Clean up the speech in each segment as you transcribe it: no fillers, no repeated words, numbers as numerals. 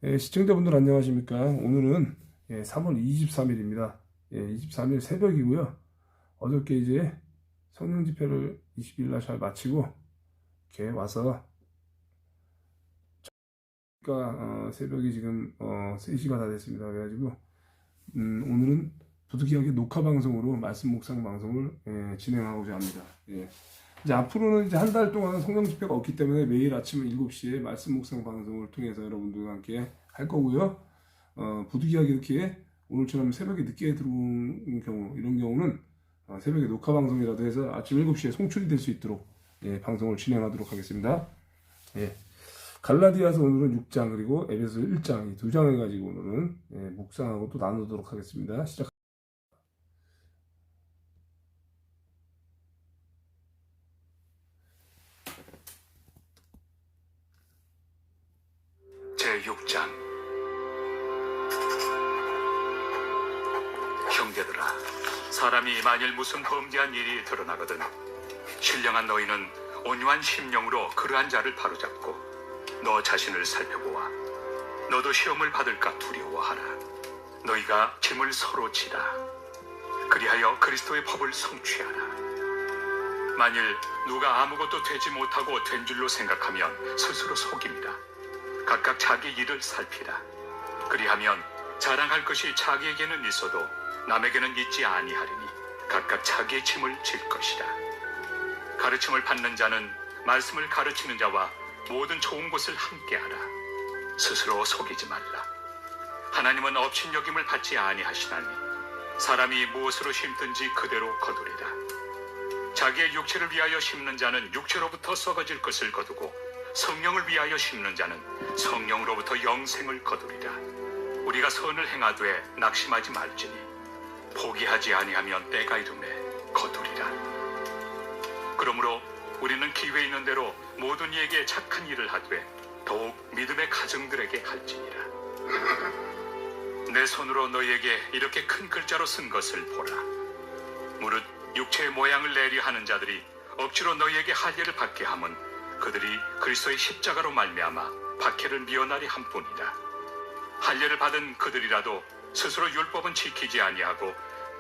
시청자분들 안녕하십니까? 오늘은 3월 23일입니다. 23일 새벽이고요. 어저께 이제 성령 집회를 20일 날 잘 마치고 이렇게 와서 그러니까 새벽이 지금 3시가 다 됐습니다. 그래가지고 오늘은 부득이하게 녹화 방송으로 말씀 묵상 방송을 진행하고자 합니다. 이제 앞으로는 이제 한 달 동안은 성령 집회가 없기 때문에 매일 아침 7시에 말씀 묵상 방송을 통해서 여러분들과 함께 할 거고요. 부득이하게 이렇게 오늘처럼 새벽에 늦게 들어온 경우, 이런 경우는 새벽에 녹화 방송이라도 해서 아침 7시에 송출이 될 수 있도록 방송을 진행하도록 하겠습니다. 갈라디아서 오늘은 6장 그리고 에베소 1장 이 두 장을 가지고 오늘은 묵상하고 또 나누도록 하겠습니다. 시작. 제6장. 형제들아, 사람이 만일 무슨 범죄한 일이 드러나거든 신령한 너희는 온유한 심령으로 그러한 자를 바로잡고 너 자신을 살펴보아 너도 시험을 받을까 두려워하라. 너희가 짐을 서로 지라. 그리하여 그리스도의 법을 성취하라. 만일 누가 아무것도 되지 못하고 된 줄로 생각하면 스스로 속입니다. 각각 자기 일을 살피라. 그리하면 자랑할 것이 자기에게는 있어도 남에게는 있지 아니하리니 각각 자기의 짐을 질 것이라. 가르침을 받는 자는 말씀을 가르치는 자와 모든 좋은 것을 함께하라. 스스로 속이지 말라. 하나님은 업신여김을 받지 아니하시나니 사람이 무엇으로 심든지 그대로 거두리라. 자기의 육체를 위하여 심는 자는 육체로부터 썩어질 것을 거두고 성령을 위하여 심는 자는 성령으로부터 영생을 거두리라. 우리가 선을 행하되 낙심하지 말지니 포기하지 아니하면 때가 이르매 거두리라. 그러므로 우리는 기회 있는 대로 모든 이에게 착한 일을 하되 더욱 믿음의 가정들에게 할지니라. 내 손으로 너희에게 이렇게 큰 글자로 쓴 것을 보라. 무릇 육체의 모양을 내려 하는 자들이 억지로 너희에게 할례를 받게 함은 그들이 그리스도의 십자가로 말미암아 박해를 미워나리 함뿐이라. 할례를 받은 그들이라도 스스로 율법은 지키지 아니하고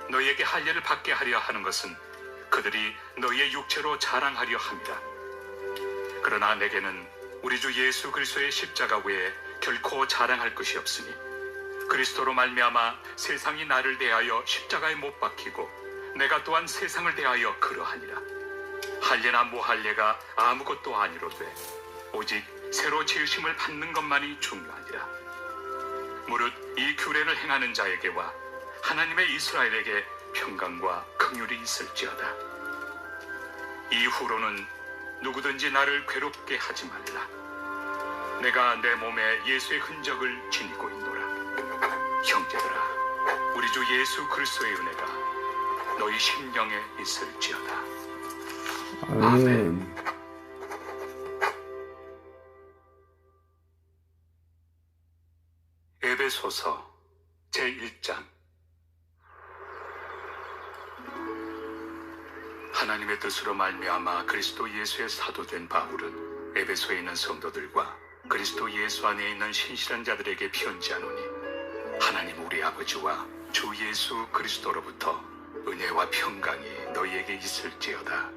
너희에게 할례를 받게 하려 하는 것은 그들이 너희의 육체로 자랑하려 함이라. 그러나 내게는 우리 주 예수 그리스도의 십자가 외에 결코 자랑할 것이 없으니 그리스도로 말미암아 세상이 나를 대하여 십자가에 못 박히고 내가 또한 세상을 대하여 그러하니라. 할례나 무할례가 아무것도 아니로되 오직 새로 지으심을 받는 것만이 중요하니라. 무릇 이 규례를 행하는 자에게와 하나님의 이스라엘에게 평강과 긍휼이 있을지어다. 이후로는 누구든지 나를 괴롭게 하지 말라. 내가 내 몸에 예수의 흔적을 지니고 있노라. 형제들아, 우리 주 예수 그리스도의 은혜가 너희 심령에 있을지어다. 아멘. 에베소서 제1장. 하나님의 뜻으로 말미암아 그리스도 예수의 사도된 바울은 에베소에 있는 성도들과 그리스도 예수 안에 있는 신실한 자들에게 편지하노니 하나님 우리 아버지와 주 예수 그리스도로부터 은혜와 평강이 너희에게 있을지어다.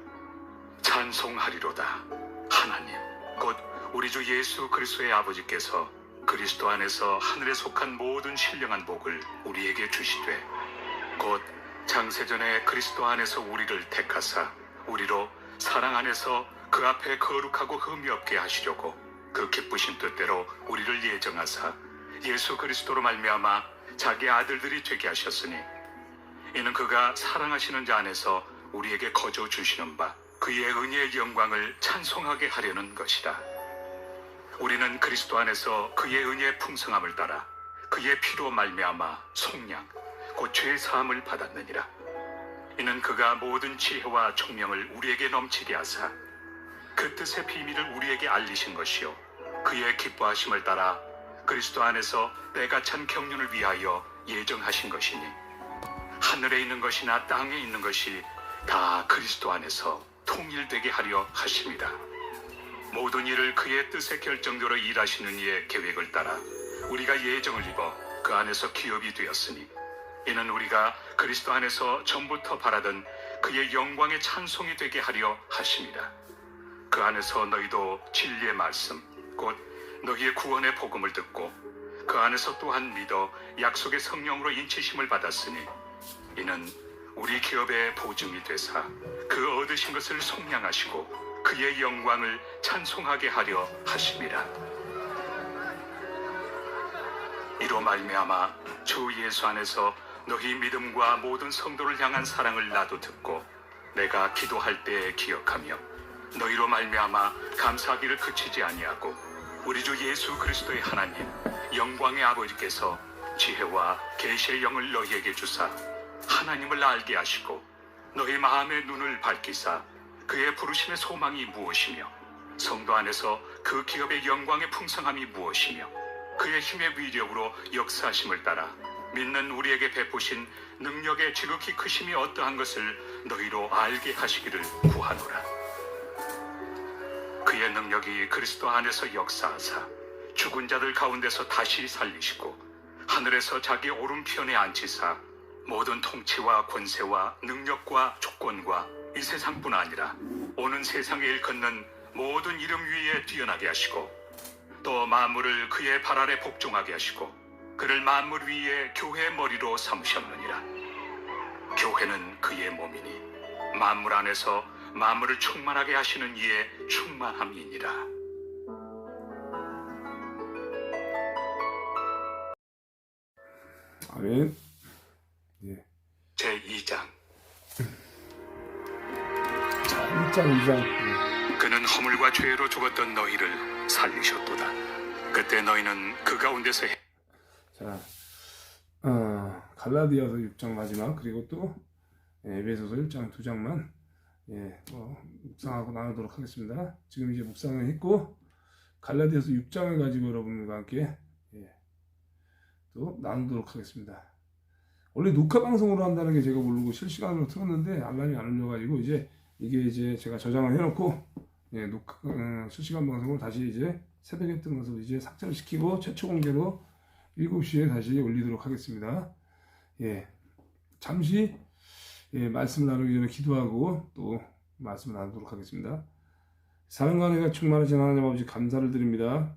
찬송하리로다. 하나님 곧 우리 주 예수 그리스도의 아버지께서 그리스도 안에서 하늘에 속한 모든 신령한 복을 우리에게 주시되 곧 창세전에 그리스도 안에서 우리를 택하사 우리로 사랑 안에서 그 앞에 거룩하고 흠이 없게 하시려고 그 기쁘신 뜻대로 우리를 예정하사 예수 그리스도로 말미암아 자기 아들들이 되게 하셨으니 이는 그가 사랑하시는 자 안에서 우리에게 거저 주시는 바 그의 은혜의 영광을 찬송하게 하려는 것이라. 우리는 그리스도 안에서 그의 은혜의 풍성함을 따라 그의 피로 말미암아 속량 곧 죄의 사함을 받았느니라. 이는 그가 모든 지혜와 총명을 우리에게 넘치게 하사 그 뜻의 비밀을 우리에게 알리신 것이요 그의 기뻐하심을 따라 그리스도 안에서 때가 찬 경륜을 위하여 예정하신 것이니 하늘에 있는 것이나 땅에 있는 것이 다 그리스도 안에서 통일되게 하려 하십니다. 모든 일을 그의 뜻의 결정대로 일하시는 이의 계획을 따라 우리가 예정을 입어 그 안에서 기업이 되었으니 이는 우리가 그리스도 안에서 전부터 바라던 그의 영광의 찬송이 되게 하려 하심이라. 그 안에서 너희도 진리의 말씀 곧 너희의 구원의 복음을 듣고 그 안에서 또한 믿어 약속의 성령으로 인치심을 받았으니 이는 우리 기업의 보증이 되사 그 얻으신 것을 속량하시고 그의 영광을 찬송하게 하려 하심이라. 이로 말미암아 주 예수 안에서 너희 믿음과 모든 성도를 향한 사랑을 나도 듣고 내가 기도할 때에 기억하며 너희로 말미암아 감사하기를 그치지 아니하고 우리 주 예수 그리스도의 하나님 영광의 아버지께서 지혜와 계시의 영을 너희에게 주사 하나님을 알게 하시고 너희 마음의 눈을 밝히사 그의 부르심의 소망이 무엇이며 성도 안에서 그 기업의 영광의 풍성함이 무엇이며 그의 힘의 위력으로 역사하심을 따라 믿는 우리에게 베푸신 능력의 지극히 크심이 어떠한 것을 너희로 알게 하시기를 구하노라. 그의 능력이 그리스도 안에서 역사하사 죽은 자들 가운데서 다시 살리시고 하늘에서 자기 오른편에 앉히사 모든 통치와 권세와 능력과 주권과 이 세상뿐 아니라 오는 세상에 일컫는 모든 이름 위에 뛰어나게 하시고 또 만물을 그의 발 아래 복종하게 하시고 그를 만물 위에 교회의 머리로 삼으셨느니라. 교회는 그의 몸이니 만물 안에서 만물을 충만하게 하시는 이의 충만함이니라. 아멘. 예. 제2장. 자, 1장, 2장. 그는 허물과 죄로 죽었던 너희를 살리셨도다. 그때 너희는 그 가운데서 자, 갈라디아서 6장 마지막 그리고 또 에베소서 1장 2장만 묵상하고 나누도록 하겠습니다. 지금 이제 묵상을 했고 갈라디아서 6장을 가지고 여러분과 함께 또 나누도록 하겠습니다. 원래 녹화 방송으로 한다는 게 제가 모르고 실시간으로 틀었는데 알람이 안 울려가지고 이게 제가 저장을 해놓고 실시간 방송을 다시 이제 새벽에 뜬 것을 이제 삭제를 시키고 최초 공개로 7시에 다시 올리도록 하겠습니다. 잠시 말씀을 나누기 전에 기도하고 또 말씀을 나누도록 하겠습니다. 사랑과 은혜가 충만하신 하나님 아버지 감사를 드립니다.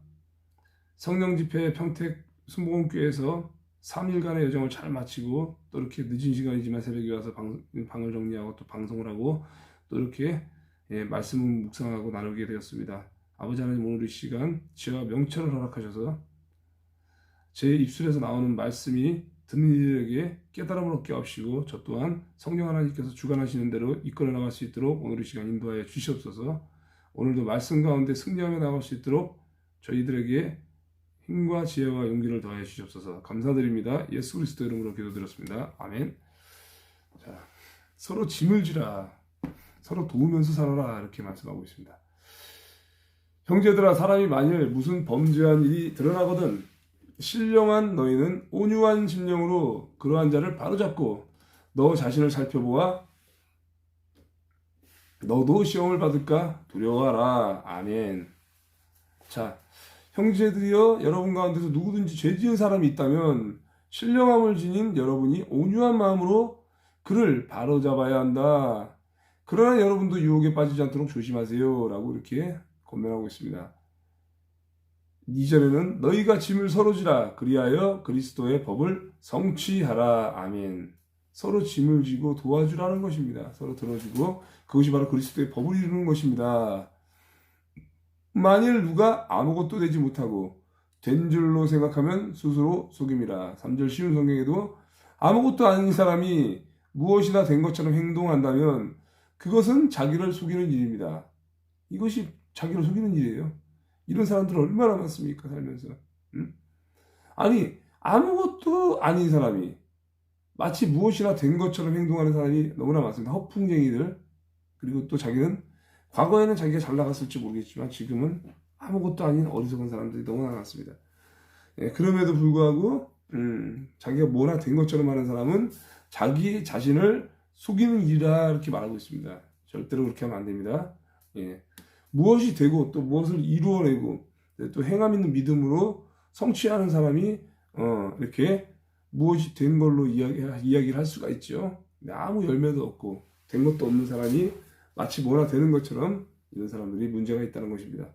성령 집회 평택 순복음교회에서 3일간의 여정을 잘 마치고 또 이렇게 늦은 시간이지만 새벽에 와서 방을 정리하고 또 방송을 하고 또 이렇게 말씀을 묵상하고 나누게 되었습니다. 아버지 하나님 오늘 이 시간 지혜와 명철을 허락하셔서 제 입술에서 나오는 말씀이 듣는 이들에게 깨달음을 얻게 하시고 저 또한 성령 하나님께서 주관하시는 대로 이끌어 나갈 수 있도록 오늘 이 시간 인도하여 주시옵소서. 오늘도 말씀 가운데 승리하며 나갈 수 있도록 저희들에게 힘과 지혜와 용기를 더하여 주시옵소서. 감사드립니다. 예수 그리스도 이름으로 기도드렸습니다. 아멘. 자, 서로 짐을 지라, 서로 도우면서 살아라 이렇게 말씀하고 있습니다. 형제들아, 사람이 만일 무슨 범죄한 일이 드러나거든 신령한 너희는 온유한 심령으로 그러한 자를 바로잡고 너 자신을 살펴보아 너도 시험을 받을까 두려워하라. 아멘. 자, 형제들이여, 여러분 가운데서 누구든지 죄 지은 사람이 있다면 신령함을 지닌 여러분이 온유한 마음으로 그를 바로잡아야 한다. 그러나 여러분도 유혹에 빠지지 않도록 조심하세요 라고 이렇게 권면하고 있습니다. 2절에는 너희가 짐을 서로 지라 그리하여 그리스도의 법을 성취하라. 아멘. 서로 짐을 지고 도와주라는 것입니다. 서로 들어주고 그것이 바로 그리스도의 법을 이루는 것입니다. 만일 누가 아무것도 되지 못하고 된 줄로 생각하면 스스로 속임이라. 3절 쉬운 성경에도 아무것도 아닌 사람이 무엇이나 된 것처럼 행동한다면 그것은 자기를 속이는 일입니다. 이것이 자기를 속이는 일이에요. 이런 사람들 얼마나 많습니까, 살면서. 아니, 아무것도 아닌 사람이 마치 무엇이나 된 것처럼 행동하는 사람이 너무나 많습니다. 허풍쟁이들. 그리고 또 자기는 과거에는 자기가 잘 나갔을지 모르겠지만 지금은 아무것도 아닌 어리석은 사람들이 너무나 많습니다. 그럼에도 불구하고 자기가 뭐나 된 것처럼 하는 사람은 자기 자신을 속이는 일이라 이렇게 말하고 있습니다. 절대로 그렇게 하면 안 됩니다. 무엇이 되고 또 무엇을 이루어내고 또 행함 있는 믿음으로 성취하는 사람이 이렇게 무엇이 된 걸로 이야기를 할 수가 있죠. 아무 열매도 없고 된 것도 없는 사람이 마치 뭐나 되는 것처럼 이런 사람들이 문제가 있다는 것입니다.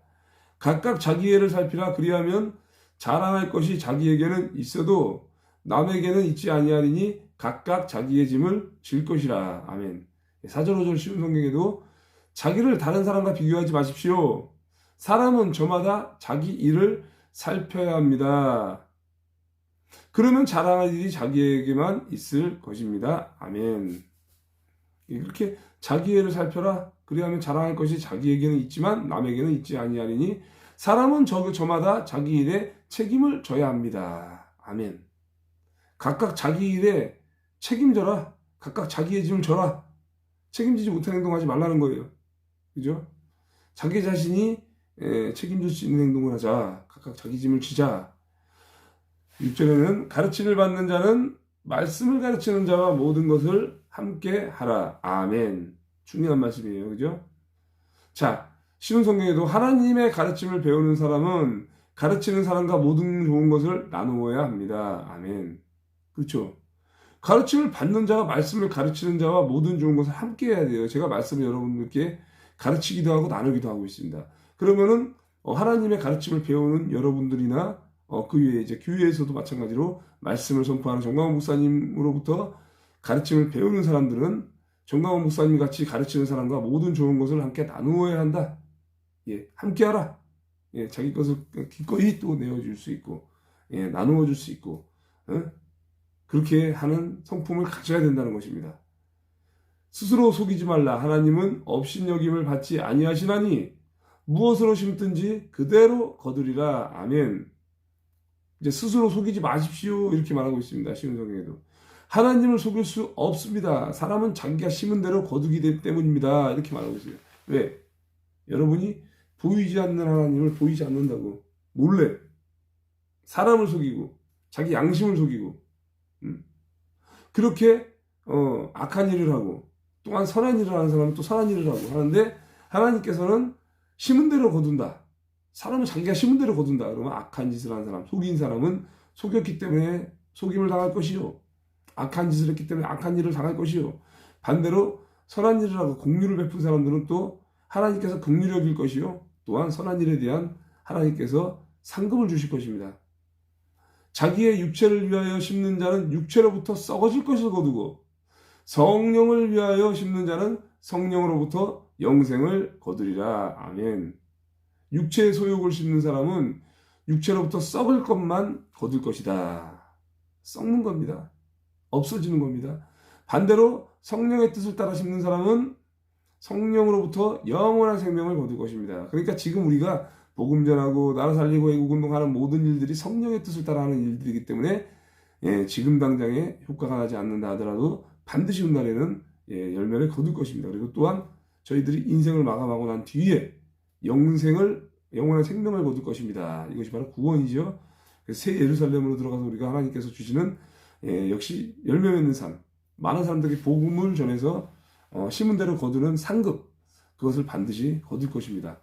각각 자기애를 살피라. 그리하면 자랑할 것이 자기에게는 있어도 남에게는 있지 아니하리니 각각 자기의 짐을 질 것이라. 아멘. 4절 5절 쉬운 성경에도 자기를 다른 사람과 비교하지 마십시오. 사람은 저마다 자기 일을 살펴야 합니다. 그러면 자랑할 일이 자기에게만 있을 것입니다. 아멘. 이렇게 자기애를 살펴라. 그리하면 자랑할 것이 자기에게는 있지만 남에게는 있지 아니하리니 사람은 저마다 자기 일에 책임을 져야 합니다. 아멘. 각각 자기 일에 책임져라. 각각 자기의 짐을 져라. 책임지지 못한 행동하지 말라는 거예요. 그죠? 자기 자신이 책임질 수 있는 행동을 하자. 각각 자기 짐을 지자. 6절에는 가르침을 받는 자는 말씀을 가르치는 자와 모든 것을 함께 하라. 아멘. 중요한 말씀이에요. 그죠? 자, 쉬운 성경에도 하나님의 가르침을 배우는 사람은 가르치는 사람과 모든 좋은 것을 나누어야 합니다. 아멘. 그렇죠? 가르침을 받는 자와 말씀을 가르치는 자와 모든 좋은 것을 함께 해야 돼요. 제가 말씀을 여러분들께 가르치기도 하고 나누기도 하고 있습니다. 그러면은 하나님의 가르침을 배우는 여러분들이나 그 외에 이제 교회에서도 마찬가지로 말씀을 선포하는 정광훈 목사님으로부터 가르침을 배우는 사람들은 정광훈 목사님 같이 가르치는 사람과 모든 좋은 것을 함께 나누어야 한다. 예, 함께 하라. 예, 자기 것을 기꺼이 또 내어줄 수 있고, 예, 나누어 줄 수 있고, 그렇게 하는 성품을 가져야 된다는 것입니다. 스스로 속이지 말라. 하나님은 업신여김을 받지 아니하시나니 무엇으로 심든지 그대로 거두리라. 아멘. 이제 스스로 속이지 마십시오. 이렇게 말하고 있습니다. 쉬운 성경에도. 하나님을 속일 수 없습니다. 사람은 자기가 심은 대로 거두기 때문입니다. 이렇게 말하고 있어요. 왜? 여러분이 보이지 않는 하나님을 보이지 않는다고 몰래 사람을 속이고 자기 양심을 속이고 그렇게 악한 일을 하고 또한 선한 일을 하는 사람은 또 선한 일을 하고 하는데 하나님께서는 심은 대로 거둔다. 사람은 자기가 심은 대로 거둔다. 그러면 악한 짓을 하는 사람, 속인 사람은 속였기 때문에 속임을 당할 것이요. 악한 짓을 했기 때문에 악한 일을 당할 것이요. 반대로 선한 일을 하고 공유를 베푼 사람들은 또 하나님께서 긍휼히 여길 것이요. 또한 선한 일에 대한 하나님께서 상급을 주실 것입니다. 자기의 육체를 위하여 심는 자는 육체로부터 썩어질 것을 거두고 성령을 위하여 심는 자는 성령으로부터 영생을 거두리라. 아멘. 육체의 소욕을 심는 사람은 육체로부터 썩을 것만 거둘 것이다. 썩는 겁니다. 없어지는 겁니다. 반대로 성령의 뜻을 따라 심는 사람은 성령으로부터 영원한 생명을 거둘 것입니다. 그러니까 지금 우리가 복음 전하고 나라 살리고 애국 운동하는 모든 일들이 성령의 뜻을 따라하는 일들이기 때문에 지금 당장에 효과가 나지 않는다 하더라도 반드시 훗날에는 열매를 거둘 것입니다. 그리고 또한 저희들이 인생을 마감하고 난 뒤에 영원한 생명을 거둘 것입니다. 이것이 바로 구원이죠. 새 예루살렘으로 들어가서 우리가 하나님께서 주시는 역시 열매 맺는 삶, 많은 사람들에게 복음을 전해서 심은 대로 거두는 상급, 그것을 반드시 거둘 것입니다.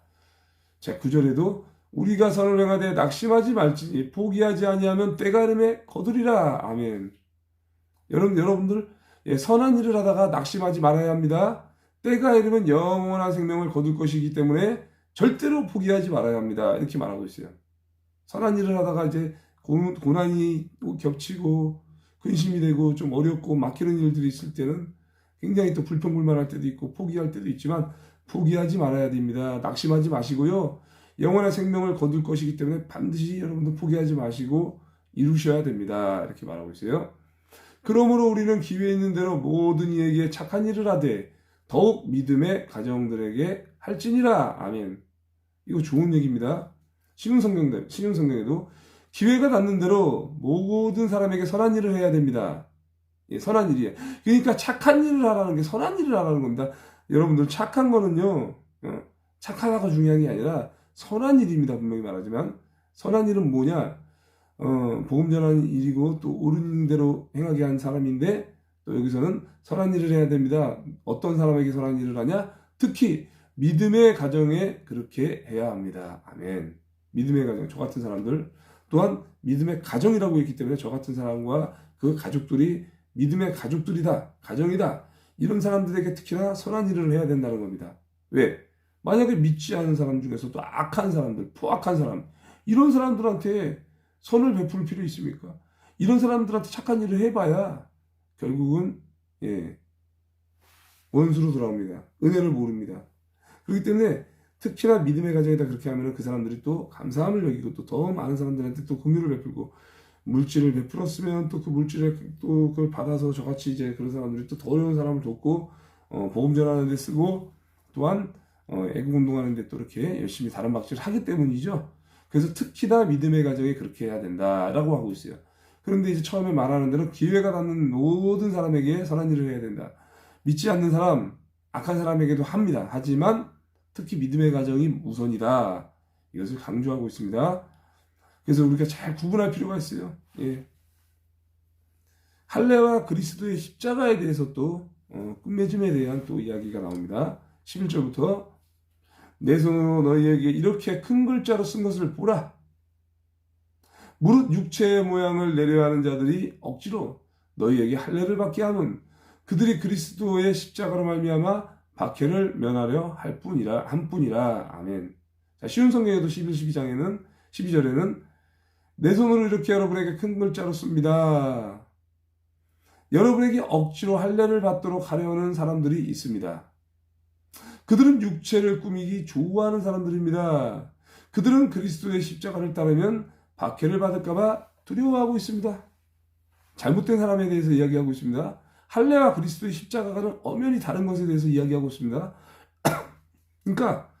자, 9절에도 우리가 선을 행하되 낙심하지 말지 포기하지 아니하면 때가 이르매 거두리라. 아멘. 여러분들 선한 일을 하다가 낙심하지 말아야 합니다. 때가 이르면 영원한 생명을 거둘 것이기 때문에 절대로 포기하지 말아야 합니다. 이렇게 말하고 있어요. 선한 일을 하다가 이제 고난이 또 겹치고 근심이 되고 좀 어렵고 막히는 일들이 있을 때는 굉장히 또 불평불만할 때도 있고 포기할 때도 있지만 포기하지 말아야 됩니다. 낙심하지 마시고요. 영원한 생명을 거둘 것이기 때문에 반드시 여러분들 포기하지 마시고 이루셔야 됩니다. 이렇게 말하고 있어요. 그러므로 우리는 기회 있는 대로 모든 이에게 착한 일을 하되 더욱 믿음의 가정들에게 할지니라. 아멘. 이거 좋은 얘기입니다. 신약 성경에도 기회가 닿는 대로 모든 사람에게 선한 일을 해야 됩니다. 선한 일이에요. 그러니까 착한 일을 하라는 게 선한 일을 하라는 겁니다. 여러분들 착한 거는요, 착하다가 중요한 게 아니라 선한 일입니다. 분명히 말하지만 선한 일은 뭐냐? 복음 전하는 일이고 또 옳은 대로 행하게 한 사람인데 또 여기서는 선한 일을 해야 됩니다. 어떤 사람에게 선한 일을 하냐? 특히 믿음의 가정에 그렇게 해야 합니다. 아멘. 믿음의 가정, 저 같은 사람들 또한 믿음의 가정이라고 했기 때문에 저 같은 사람과 그 가족들이 믿음의 가족들이다, 가정이다, 이런 사람들에게 특히나 선한 일을 해야 된다는 겁니다. 왜? 만약에 믿지 않은 사람 중에서도 악한 사람들, 포악한 사람, 이런 사람들한테 선을 베풀 필요 있습니까? 이런 사람들한테 착한 일을 해봐야 결국은 원수로 돌아옵니다. 은혜를 모릅니다. 그렇기 때문에 특히나 믿음의 가정에다 그렇게 하면 그 사람들이 또 감사함을 여기고 또 더 많은 사람들한테 또 공유를 베풀고, 물질을 베풀었으면 또 그 물질을 또 그걸 받아서 저같이 이제 그런 사람들이 또 더 어려운 사람을 돕고 복음 전하는 데 쓰고, 또한 애국 운동하는 데 또 이렇게 열심히 다른 박질을 하기 때문이죠. 그래서 특히나 믿음의 가정에 그렇게 해야 된다라고 하고 있어요. 그런데 이제 처음에 말하는 대로 기회가 닿는 모든 사람에게 선한 일을 해야 된다. 믿지 않는 사람, 악한 사람에게도 합니다. 하지만 특히 믿음의 가정이 우선이다. 이것을 강조하고 있습니다. 그래서 우리가 잘 구분할 필요가 있어요. 할례와 그리스도의 십자가에 대해서 또 끝맺음에 대한 또 이야기가 나옵니다. 11절부터 내 손으로 너희에게 이렇게 큰 글자로 쓴 것을 보라. 무릇 육체의 모양을 내려 하는 자들이 억지로 너희에게 할례를 받게 하면 그들이 그리스도의 십자가로 말미암아 박해를 면하려 할 뿐이라 한뿐이라. 아멘. 자, 쉬운 성경에도 11, 12장에는 12절에는 내 손으로 이렇게 여러분에게 큰 글자로 씁니다. 여러분에게 억지로 할례를 받도록 하려는 사람들이 있습니다. 그들은 육체를 꾸미기 좋아하는 사람들입니다. 그들은 그리스도의 십자가를 따르면 박해를 받을까봐 두려워하고 있습니다. 잘못된 사람에 대해서 이야기하고 있습니다. 할례와 그리스도의 십자가는 엄연히 다른 것에 대해서 이야기하고 있습니다. 그러니까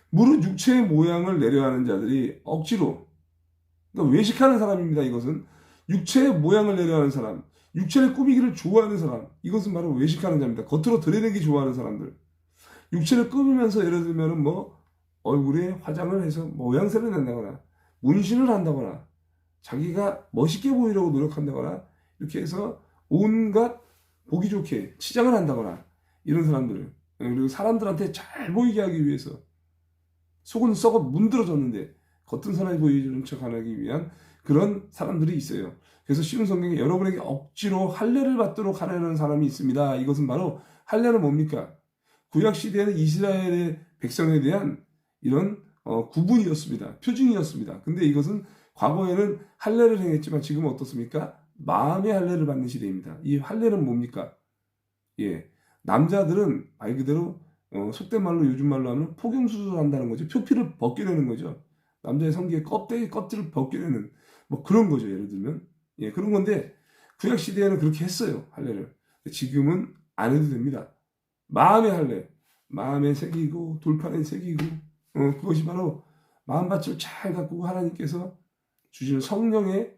무릇 육체의 모양을 내려하는 자들이 억지로, 그러니까 외식하는 사람입니다. 이것은 육체의 모양을 내려하는 사람, 육체를 꾸미기를 좋아하는 사람, 이것은 바로 외식하는 자입니다. 겉으로 드러내기 좋아하는 사람들. 육체를 꾸미면서 예를 들면 뭐 얼굴에 화장을 해서 모양새를 낸다거나 문신을 한다거나 자기가 멋있게 보이려고 노력한다거나 이렇게 해서 온갖 보기 좋게 치장을 한다거나 이런 사람들, 그리고 사람들한테 잘 보이게 하기 위해서 속은 썩어 문드러졌는데 겉은 선하게 보이는 척 하기 위한 그런 사람들이 있어요. 그래서 쉬운 성경에 여러분에게 억지로 할례를 받도록 하려는 사람이 있습니다. 이것은 바로 할례는 뭡니까? 구약시대에는 이스라엘의 백성에 대한 이런 구분이었습니다. 표징이었습니다. 근데 이것은 과거에는 할례를 행했지만 지금은 어떻습니까? 마음의 할례를 받는 시대입니다. 이 할례는 뭡니까? 남자들은 말 그대로 속된 말로 요즘 말로 하면 폭염수술을 한다는 거죠. 표피를 벗겨내는 거죠. 남자의 성기의 껍질을 벗겨내는 뭐 그런 거죠. 예를 들면 그런 건데 구약 시대에는 그렇게 했어요. 할례를. 지금은 안 해도 됩니다. 마음의 할례, 마음에 새기고 돌판에 새기고 그것이 바로 마음밭을 잘 가꾸고 하나님께서 주시는 성령의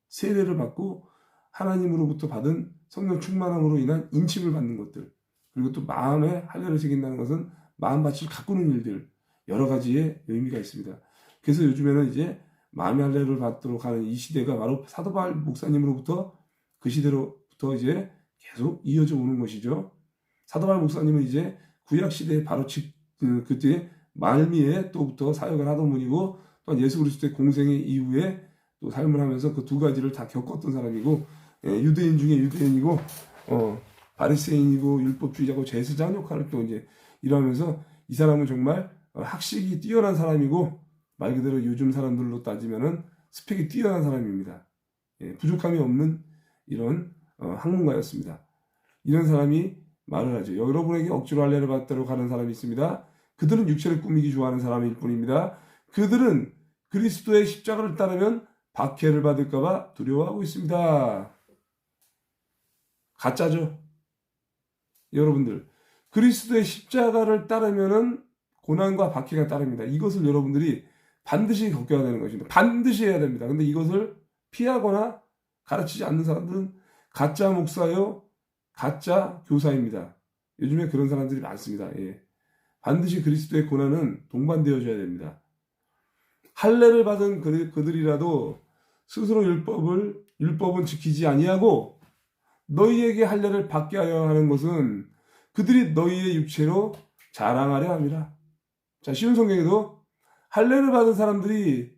세례를 받고 하나님으로부터 받은 성령 충만함으로 인한 인침을 받는 것들, 그리고 또 마음에 할례를 새긴다는 것은 마음밭을 가꾸는 일들, 여러 가지의 의미가 있습니다. 그래서 요즘에는 이제 마음의 할례를 받도록 하는 이 시대가 바로 사도 바울 목사님으로부터 그 시대로부터 이제 계속 이어져 오는 것이죠. 사도 바울 목사님은 이제 구약 시대에 바로 그때 말미에 또부터 사역을 하던 분이고, 또한 예수 그리스도의 공생의 이후에 또 삶을 하면서 그 두 가지를 다 겪었던 사람이고, 유대인 중에 유대인이고 바리새인이고 율법주의자고 제사장 역할을 또 이제 일하면서, 이 사람은 정말 학식이 뛰어난 사람이고 말 그대로 요즘 사람들로 따지면은 스펙이 뛰어난 사람입니다. 부족함이 없는 이런 학문가였습니다. 이런 사람이 말을 하죠. 여러분에게 억지로 할례를 받도록 하는 사람이 있습니다. 그들은 육체를 꾸미기 좋아하는 사람일 뿐입니다. 그들은 그리스도의 십자가를 따르면 박해를 받을까봐 두려워하고 있습니다. 가짜죠. 여러분들, 그리스도의 십자가를 따르면은 고난과 박해가 따릅니다. 이것을 여러분들이 반드시 겪어야 되는 것입니다. 반드시 해야 됩니다. 근데 이것을 피하거나 가르치지 않는 사람들은 가짜 목사요, 가짜 교사입니다. 요즘에 그런 사람들이 많습니다. 반드시 그리스도의 고난은 동반되어져야 됩니다. 할례를 받은 그들이라도 스스로 율법은 지키지 아니하고 너희에게 할례를 받게 하려 하는 것은 그들이 너희의 육체로 자랑하려 함이라. 자, 쉬운 성경에도 할례를 받은 사람들이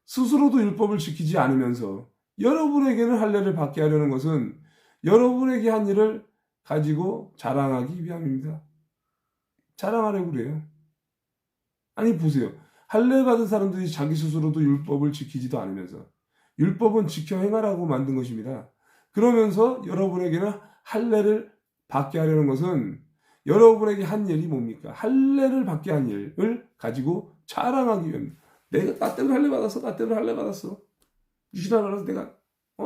스스로도 율법을 지키지 않으면서 여러분에게는 할례를 받게 하려는 것은 여러분에게 한 일을 가지고 자랑하기 위함입니다. 자랑하려고 그래요. 아니 보세요. 할례 받은 사람들이 자기 스스로도 율법을 지키지도 않으면서 율법은 지켜 행하라고 만든 것입니다. 그러면서 여러분에게는 할례를 받게 하려는 것은 여러분에게 한 일이 뭡니까? 할례를 받게 한 일을 가지고 자랑하기 위함입니다. 내가 나 때문에 할례 받았어. 나 때문에 할례 받았어. 유신하 나라에서 내가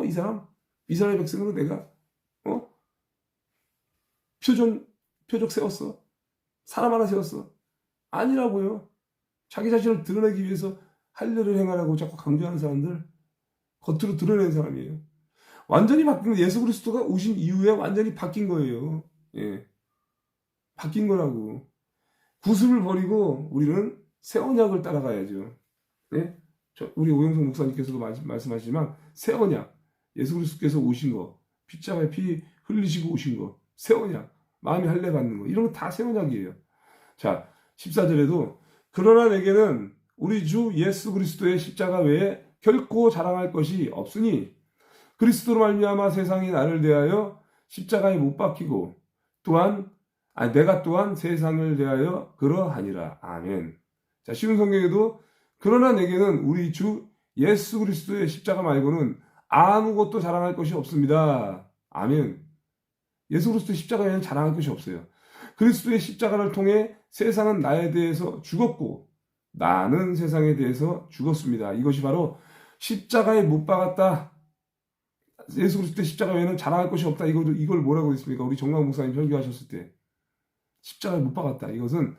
이 사람 이스라엘 백성으로 내가 표적 세웠어. 사람 하나 세웠어. 아니라고요. 자기 자신을 드러내기 위해서 할례를 행하라고 자꾸 강조하는 사람들, 겉으로 드러내는 사람이에요. 완전히 바뀐 거, 예수 그리스도가 오신 이후에 완전히 바뀐 거예요. 예. 바뀐 거라고. 구습을 버리고 우리는 새 언약을 따라가야죠. 예? 우리 오영성 목사님께서도 말씀하시지만 새 언약, 예수 그리스도께서 오신 거, 핏자가에 피 흘리시고 오신 거, 새 언약, 마음이 할례 받는 거, 이런 거 다 새 언약이에요. 자, 14절에도 그러나 내게는 우리 주 예수 그리스도의 십자가 외에 결코 자랑할 것이 없으니 그리스도로 말미암아 세상이 나를 대하여 십자가에 못 박히고 또한 내가 또한 세상을 대하여 그러하니라. 아멘. 자, 쉬운 성경에도 그러나 내게는 우리 주 예수 그리스도의 십자가 말고는 아무것도 자랑할 것이 없습니다. 아멘. 예수 그리스도의 십자가에는 자랑할 것이 없어요. 그리스도의 십자가를 통해 세상은 나에 대해서 죽었고 나는 세상에 대해서 죽었습니다. 이것이 바로 십자가에 못 박았다. 예수 그리스도의 십자가 외에는 자랑할 것이 없다. 이걸 뭐라고 했습니까? 우리 정강 목사님 설교하셨을 때 십자가에 못 박았다. 이것은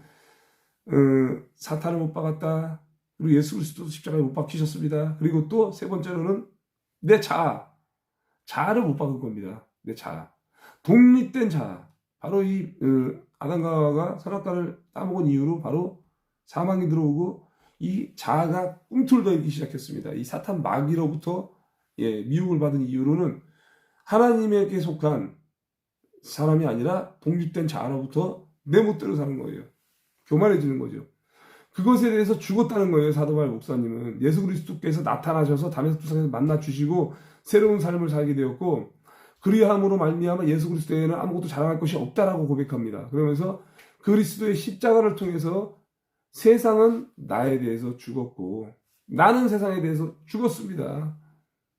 사탄을 못 박았다. 그리고 예수 그리스도도 십자가에 못 박히셨습니다. 그리고 또 세 번째로는 내 자아를 못 박을 겁니다. 내 자아. 독립된 자아. 바로 이 아담과 하와가 선악과를 따먹은 이후로 바로 사망이 들어오고 이 자아가 꿈틀거리기 시작했습니다. 이 사탄 마귀로부터 미혹을 받은 이후로는 하나님에게 속한 사람이 아니라 독립된 자아로부터 내 멋대로 사는 거예요. 교만해지는 거죠. 그것에 대해서 죽었다는 거예요. 사도바울 목사님은. 예수 그리스도께서 나타나셔서 다메섹 도상에서 만나 주시고 새로운 삶을 살게 되었고 그리함으로 말미암아 예수 그리스도에는 아무것도 자랑할 것이 없다라고 고백합니다. 그러면서 그리스도의 십자가를 통해서 세상은 나에 대해서 죽었고 나는 세상에 대해서 죽었습니다.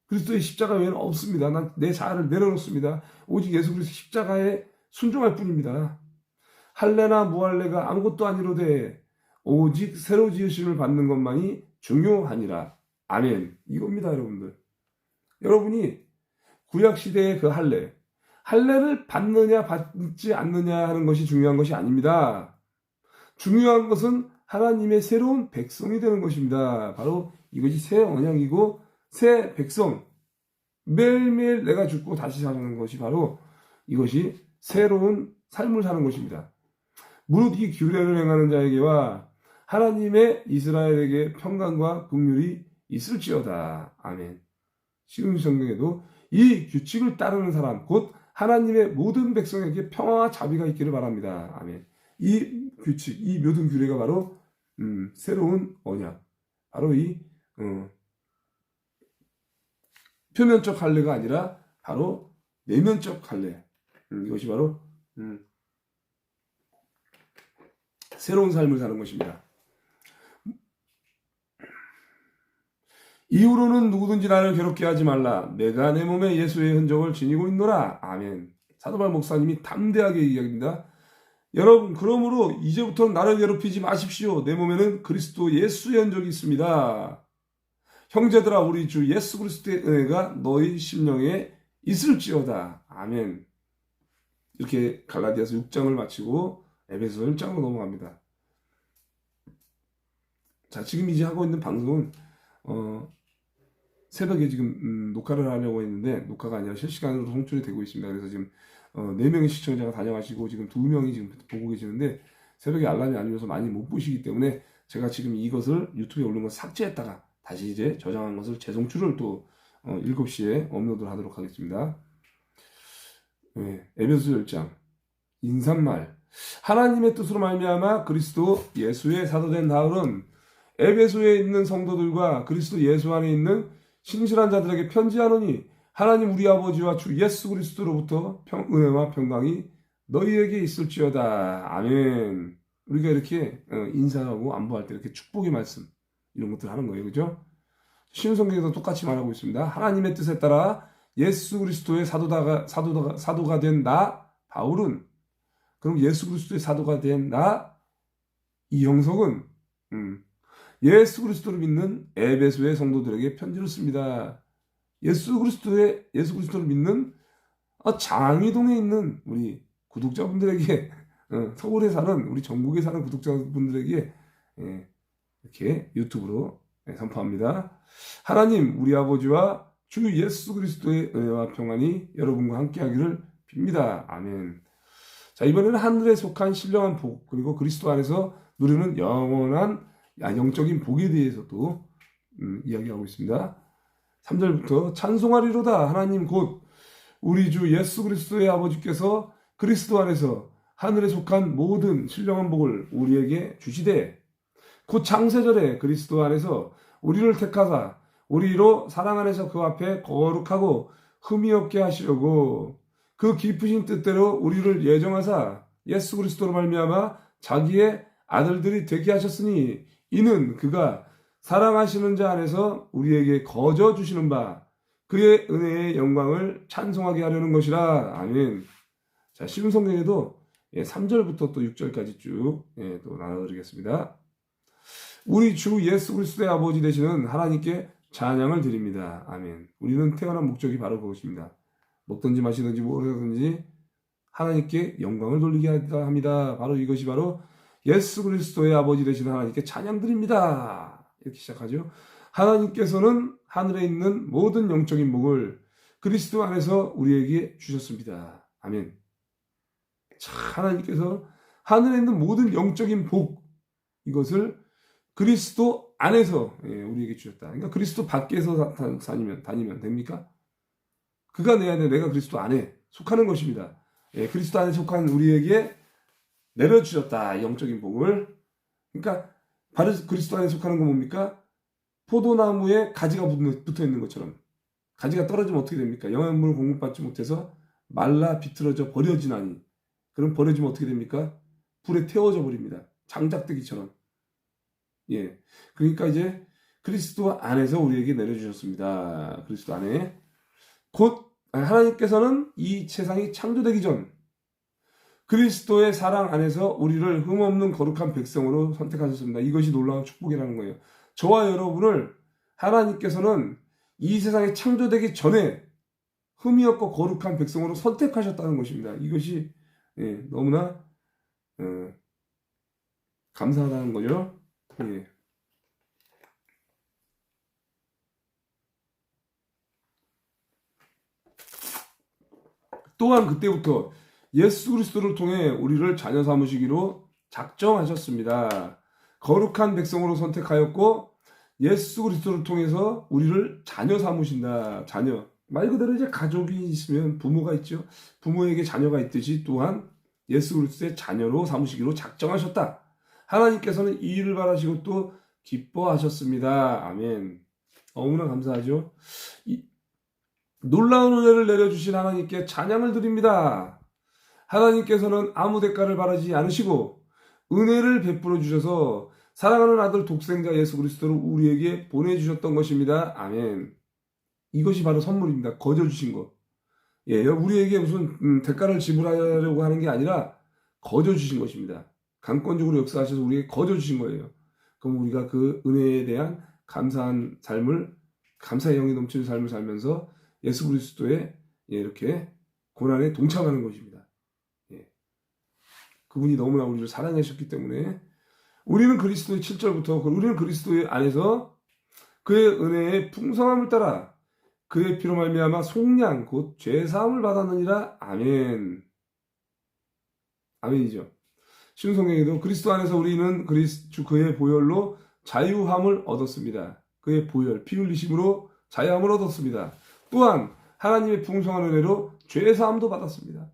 그리스도의 십자가 외에는 없습니다. 난 내 자아를 내려놓습니다. 오직 예수 그리스도의 십자가에 순종할 뿐입니다. 할례나 무할례가 아무것도 아니로되 오직 새로 지으심을 받는 것만이 중요하니라. 아멘. 이겁니다, 여러분들. 여러분이 구약시대의 그 할례를 받느냐 받지 않느냐 하는 것이 중요한 것이 아닙니다. 중요한 것은 하나님의 새로운 백성이 되는 것입니다. 바로 이것이 새 언약이고 새 백성. 매일매일 내가 죽고 다시 사는 것이 바로 이것이 새로운 삶을 사는 것입니다. 무릇 이 규례를 행하는 자에게와 하나님의 이스라엘에게 평강과 긍휼이 있을지어다. 아멘. 쉬운 성경에도 이 규칙을 따르는 사람, 곧 하나님의 모든 백성에게 평화와 자비가 있기를 바랍니다. 아멘. 이 규칙, 이 모든 규례가 바로 새로운 언약, 바로 이 표면적 할례가 아니라 바로 내면적 할례. 이것이 바로 새로운 삶을 사는 것입니다. 이후로는 누구든지 나를 괴롭게 하지 말라. 내가 내 몸에 예수의 흔적을 지니고 있노라. 아멘. 사도바울 목사님이 담대하게 이야기합니다. 여러분, 그러므로 이제부터는 나를 괴롭히지 마십시오. 내 몸에는 그리스도 예수의 흔적이 있습니다. 형제들아, 우리 주 예수 그리스도의 은혜가 너희 심령에 있을지어다. 아멘. 이렇게 갈라디아서 6장을 마치고 에베소 1장으로 넘어갑니다. 자, 지금 이제 하고 있는 방송은 새벽에 지금 녹화를 하려고 했는데 녹화가 아니라 실시간으로 송출이 되고 있습니다. 그래서 지금 4명의 시청자가 다녀가시고 지금 2명이 지금 보고 계시는데 새벽에 알람이 안 울려서 많이 못 보시기 때문에 제가 지금 이것을 유튜브에 올린 걸 삭제했다가 다시 이제 저장한 것을 재송출을 또 7시에 업로드를 하도록 하겠습니다. 네, 에베소 10장 인사말 하나님의 뜻으로 말미암아 그리스도 예수의 사도된 바울은 에베소에 있는 성도들과 그리스도 예수 안에 있는 신실한 자들에게 편지하노니 하나님 우리 아버지와 주 예수 그리스도로부터 은혜와 평강이 너희에게 있을지어다. 아멘. 우리가 이렇게 인사하고 안부할 때 이렇게 축복의 말씀 이런 것들 하는 거예요. 그죠? 신성경에도 똑같이 말하고 있습니다. 하나님의 뜻에 따라 예수 그리스도의 사도가 된 나 바울은, 그럼 예수 그리스도의 사도가 된 나 이형석은 예수 그리스도를 믿는 에베소의 성도들에게 편지를 씁니다. 예수 그리스도를 믿는 장위동에 있는 우리 구독자분들에게, 서울에 사는 우리 전국에 사는 구독자분들에게 이렇게 유튜브로 선포합니다. 하나님 우리 아버지와 주 예수 그리스도의 은혜와 평안이 여러분과 함께하기를 빕니다. 아멘. 자, 이번에는 하늘에 속한 신령한 복, 그리고 그리스도 안에서 누리는 영원한 영적인 복에 대해서도 이야기하고 있습니다. 3절부터 찬송하리로다. 하나님 곧 우리 주 예수 그리스도의 아버지께서 그리스도 안에서 하늘에 속한 모든 신령한 복을 우리에게 주시되, 곧 창세절에 그리스도 안에서 우리를 택하사 우리로 사랑 안에서 그 앞에 거룩하고 흠이 없게 하시려고 그 깊으신 뜻대로 우리를 예정하사 예수 그리스도로 말미암아 자기의 아들들이 되게 하셨으니 이는 그가 사랑하시는 자 안에서 우리에게 거저 주시는 바 그의 은혜의 영광을 찬송하게 하려는 것이라. 아멘. 자, 신성경에도 3절부터 또 6절까지 쭉 또 나눠드리겠습니다. 우리 주 예수 그리스도의 아버지 되시는 하나님께 찬양을 드립니다. 아멘. 우리는 태어난 목적이 바로 그것입니다. 먹든지 마시든지 무엇이든지 하나님께 영광을 돌리게 합니다. 바로 이것이 바로 예수 그리스도의 아버지 되시는 하나님께 찬양 드립니다. 이렇게 시작하죠. 하나님께서는 하늘에 있는 모든 영적인 복을 그리스도 안에서 우리에게 주셨습니다. 아멘. 자, 하나님께서 하늘에 있는 모든 영적인 복, 이것을 그리스도 안에서 우리에게 주셨다. 그러니까 그리스도 밖에서 다니면 됩니까? 그가 내 안에, 내가 그리스도 안에 속하는 것입니다. 그리스도 안에 속한 우리에게 내려주셨다. 영적인 복을. 그러니까 바로 그리스도 안에 속하는 건 뭡니까? 포도나무에 가지가 붙어 있는 것처럼. 가지가 떨어지면 어떻게 됩니까? 영양분을 공급받지 못해서 말라 비틀어져 버려지나니. 그럼 버려지면 어떻게 됩니까? 불에 태워져 버립니다. 장작대기처럼. 그러니까 이제 그리스도 안에서 우리에게 내려주셨습니다. 그리스도 안에. 곧 하나님께서는 이 세상이 창조되기 전 그리스도의 사랑 안에서 우리를 흠없는 거룩한 백성으로 선택하셨습니다. 이것이 놀라운 축복이라는 거예요. 저와 여러분을 하나님께서는 이 세상이 창조되기 전에 흠이 없고 거룩한 백성으로 선택하셨다는 것입니다. 이것이 너무나 감사하다는 거죠. 또한 그때부터 예수 그리스도를 통해 우리를 자녀 삼으시기로 작정하셨습니다. 거룩한 백성으로 선택하였고 예수 그리스도를 통해서 우리를 자녀 삼으신다. 자녀. 말 그대로 이제 가족이 있으면 부모가 있죠. 부모에게 자녀가 있듯이 또한 예수 그리스도의 자녀로 삼으시기로 작정하셨다. 하나님께서는 이 일을 바라시고 또 기뻐하셨습니다. 아멘. 너무나 감사하죠. 놀라운 은혜를 내려주신 하나님께 찬양을 드립니다. 하나님께서는 아무 대가를 바라지 않으시고 은혜를 베풀어 주셔서 사랑하는 아들 독생자 예수 그리스도를 우리에게 보내주셨던 것입니다. 아멘. 이것이 바로 선물입니다. 거저 주신 것. 우리에게 무슨 대가를 지불하려고 하는 게 아니라 거저 주신 것입니다. 강권적으로 역사하셔서 우리에게 거저 주신 거예요. 그럼 우리가 그 은혜에 대한 감사한 삶을, 감사의 영이 넘치는 삶을 살면서 예수 그리스도의 이렇게 고난에 동참하는 것입니다. 그분이 너무나 우리를 사랑하셨기 때문에 우리는 그리스도의 7절부터 우리는 그리스도의 안에서 그의 은혜의 풍성함을 따라 그의 피로 말미암아 속량 곧 죄사함을 받았느니라. 아멘. 아멘이죠. 신성경에도 그리스도 안에서 우리는 그의 보혈로 자유함을 얻었습니다. 그의 보혈, 피 흘리심으로 자유함을 얻었습니다. 또한 하나님의 풍성한 은혜로 죄사함도 받았습니다.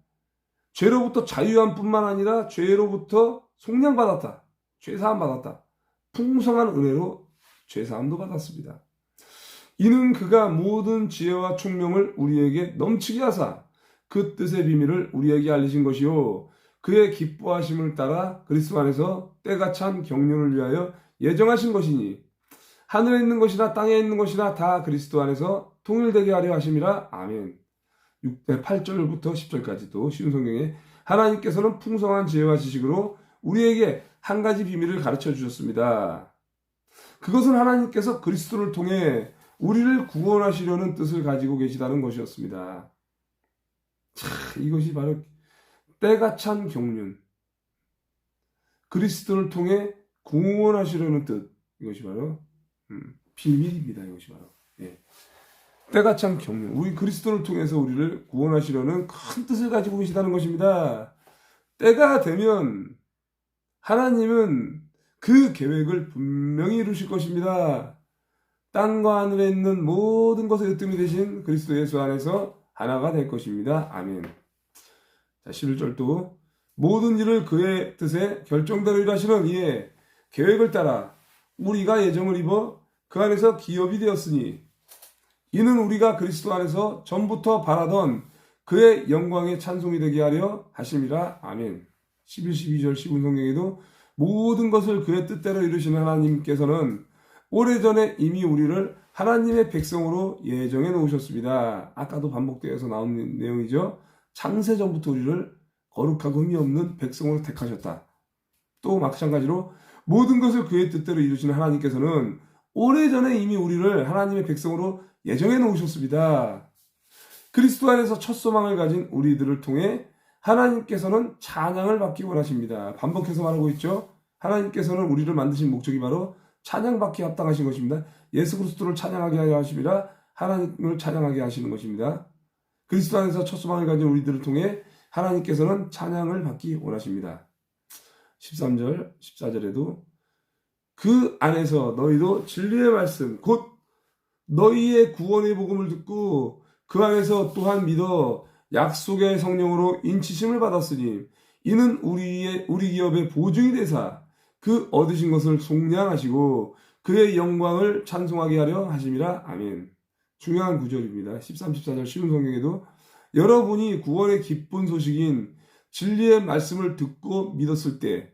죄로부터 자유한 뿐만 아니라 죄로부터 속량받았다. 죄사함 받았다. 풍성한 은혜로 죄사함도 받았습니다. 이는 그가 모든 지혜와 총명을 우리에게 넘치게 하사 그 뜻의 비밀을 우리에게 알리신 것이요 그의 기뻐하심을 따라 그리스도 안에서 때가 찬 경륜을 위하여 예정하신 것이니 하늘에 있는 것이나 땅에 있는 것이나 다 그리스도 안에서 통일되게 하려 하심이라. 아멘. 8절부터 10절까지 또 쉬운 성경에 하나님께서는 풍성한 지혜와 지식으로 우리에게 한 가지 비밀을 가르쳐 주셨습니다. 그것은 하나님께서 그리스도를 통해 우리를 구원하시려는 뜻을 가지고 계시다는 것이었습니다. 자, 이것이 바로 때가 찬 경륜, 그리스도를 통해 구원하시려는 뜻, 이것이 바로 비밀입니다. 이것이 바로 때가 찬 경륜, 우리 그리스도를 통해서 우리를 구원하시려는 큰 뜻을 가지고 계시다는 것입니다. 때가 되면 하나님은 그 계획을 분명히 이루실 것입니다. 땅과 하늘에 있는 모든 것의 으뜸이 되신 그리스도 예수 안에서 하나가 될 것입니다. 아멘. 자, 11절도 모든 일을 그의 뜻에 결정대로 일하시는 이의 계획을 따라 우리가 예정을 입어 그 안에서 기업이 되었으니 이는 우리가 그리스도 안에서 전부터 바라던 그의 영광의 찬송이 되게 하려 하심이라. 아멘. 11, 12절 시분 성경에도 모든 것을 그의 뜻대로 이루시는 하나님께서는 오래전에 이미 우리를 하나님의 백성으로 예정해 놓으셨습니다. 아까도 반복되어서 나온 내용이죠. 창세전부터 우리를 거룩하고 흠이 없는 백성으로 택하셨다. 또 마찬가지로 모든 것을 그의 뜻대로 이루시는 하나님께서는 오래전에 이미 우리를 하나님의 백성으로 예정해 놓으셨습니다. 그리스도 안에서 첫 소망을 가진 우리들을 통해 하나님께서는 찬양을 받기 원하십니다. 반복해서 말하고 있죠. 하나님께서는 우리를 만드신 목적이 바로 찬양받기 합당하신 것입니다. 예수 그리스도를 찬양하게 하려 하심이라. 하나님을 찬양하게 하시는 것입니다. 그리스도 안에서 첫 소망을 가진 우리들을 통해 하나님께서는 찬양을 받기 원하십니다. 13절, 14절에도 그 안에서 너희도 진리의 말씀 곧 너희의 구원의 복음을 듣고 그 안에서 또한 믿어 약속의 성령으로 인치심을 받았으니 이는 우리 기업의 보증이 되사 그 얻으신 것을 속량하시고 그의 영광을 찬송하게 하려 하심이라. 아멘. 중요한 구절입니다. 13, 14절 쉬운 성경에도 여러분이 구원의 기쁜 소식인 진리의 말씀을 듣고 믿었을 때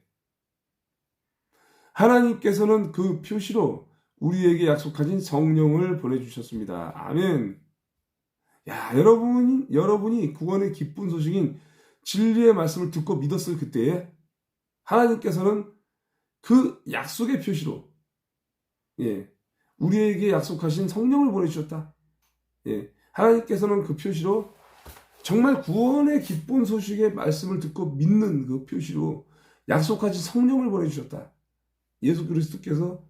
하나님께서는 그 표시로 우리에게 약속하신 성령을 보내주셨습니다. 아멘. 야, 여러분이 구원의 기쁜 소식인 진리의 말씀을 듣고 믿었을 그때에 하나님께서는 그 약속의 표시로 우리에게 약속하신 성령을 보내주셨다. 하나님께서는 그 표시로 정말 구원의 기쁜 소식의 말씀을 듣고 믿는 그 표시로 약속하신 성령을 보내주셨다. 예수 그리스도께서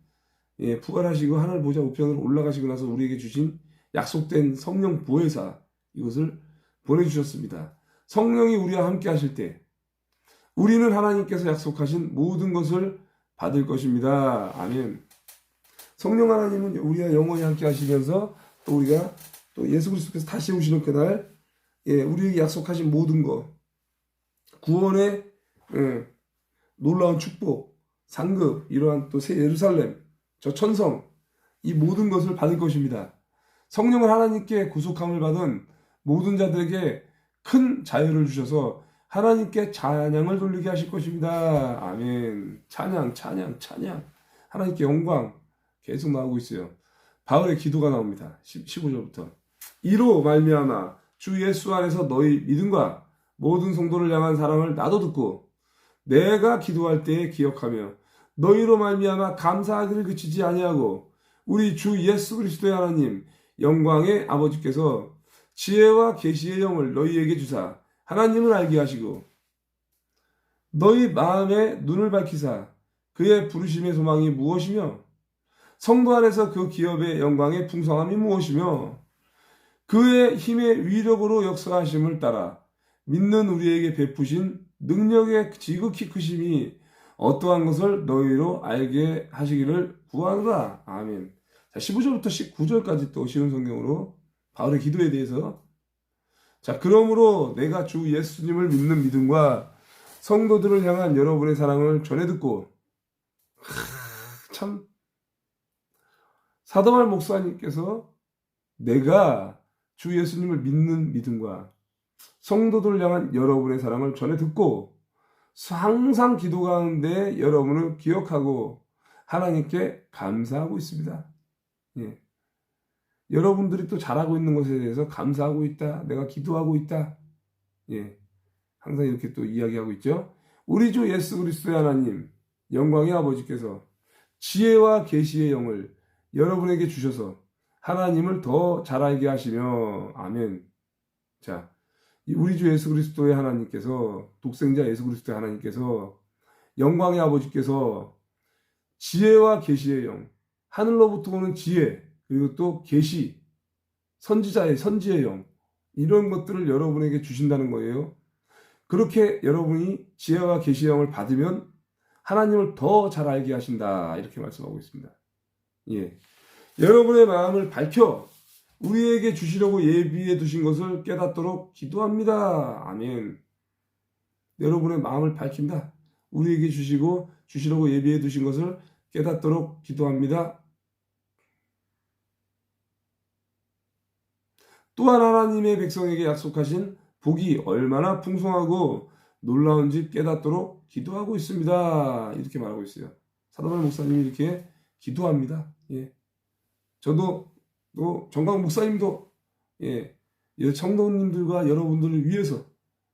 부활하시고 하늘 보좌 우편으로 올라가시고 나서 우리에게 주신 약속된 성령 보혜사 이것을 보내주셨습니다. 성령이 우리와 함께 하실 때 우리는 하나님께서 약속하신 모든 것을 받을 것입니다. 아멘. 성령 하나님은 우리와 영원히 함께 하시면서 또 우리가 또 예수 그리스도께서 다시 오시는 그날 우리에게 약속하신 모든 것 구원의 놀라운 축복 상급 이러한 또 새 예루살렘 저 천성 이 모든 것을 받을 것입니다. 성령을 하나님께 구속함을 받은 모든 자들에게 큰 자유를 주셔서 하나님께 찬양을 돌리게 하실 것입니다. 아멘. 찬양 하나님께 영광 계속 나오고 있어요. 바울의 기도가 나옵니다. 15절부터 이로 말미암아 주 예수 안에서 너희 믿음과 모든 성도를 향한 사랑을 나도 듣고 내가 기도할 때에 기억하며 너희로 말미암아 감사하기를 그치지 아니하고 우리 주 예수 그리스도의 하나님 영광의 아버지께서 지혜와 계시의 영을 너희에게 주사 하나님을 알게 하시고 너희 마음의 눈을 밝히사 그의 부르심의 소망이 무엇이며 성도 안에서 그 기업의 영광의 풍성함이 무엇이며 그의 힘의 위력으로 역사하심을 따라 믿는 우리에게 베푸신 능력의 지극히 크심이 어떠한 것을 너희로 알게 하시기를 구하노라. 아멘. 자, 15절부터 19절까지 또 쉬운 성경으로 바울의 기도에 대해서 자, 그러므로 내가 주 예수님을 믿는 믿음과 성도들을 향한 여러분의 사랑을 전해 듣고, 참, 사도말 목사님께서 내가 주 예수님을 믿는 믿음과 성도들을 향한 여러분의 사랑을 전해 듣고, 항상 기도 가운데 여러분을 기억하고 하나님께 감사하고 있습니다. 예. 여러분들이 또 잘하고 있는 것에 대해서 감사하고 있다. 내가 기도하고 있다. 예. 항상 이렇게 또 이야기하고 있죠. 우리 주 예수 그리스도의 하나님, 영광의 아버지께서 지혜와 계시의 영을 여러분에게 주셔서 하나님을 더 잘 알게 하시며, 아멘. 자, 우리 주 예수 그리스도의 하나님께서, 독생자 예수 그리스도의 하나님께서, 영광의 아버지께서 지혜와 계시의 영, 하늘로부터 오는 지혜, 그리고 또 계시, 선지의 영, 이런 것들을 여러분에게 주신다는 거예요. 그렇게 여러분이 지혜와 계시의 영을 받으면 하나님을 더 잘 알게 하신다. 이렇게 말씀하고 있습니다. 예. 여러분의 마음을 밝혀 우리에게 주시려고 예비해 두신 것을 깨닫도록 기도합니다. 아멘. 여러분의 마음을 밝힌다. 우리에게 주시려고 예비해 두신 것을 깨닫도록 기도합니다. 또한 하나님의 백성에게 약속하신 복이 얼마나 풍성하고 놀라운지 깨닫도록 기도하고 있습니다. 이렇게 말하고 있어요. 사도발 목사님이 이렇게 기도합니다. 예. 저도 또 정강 목사님도 예, 청도님들과 여러분들을 위해서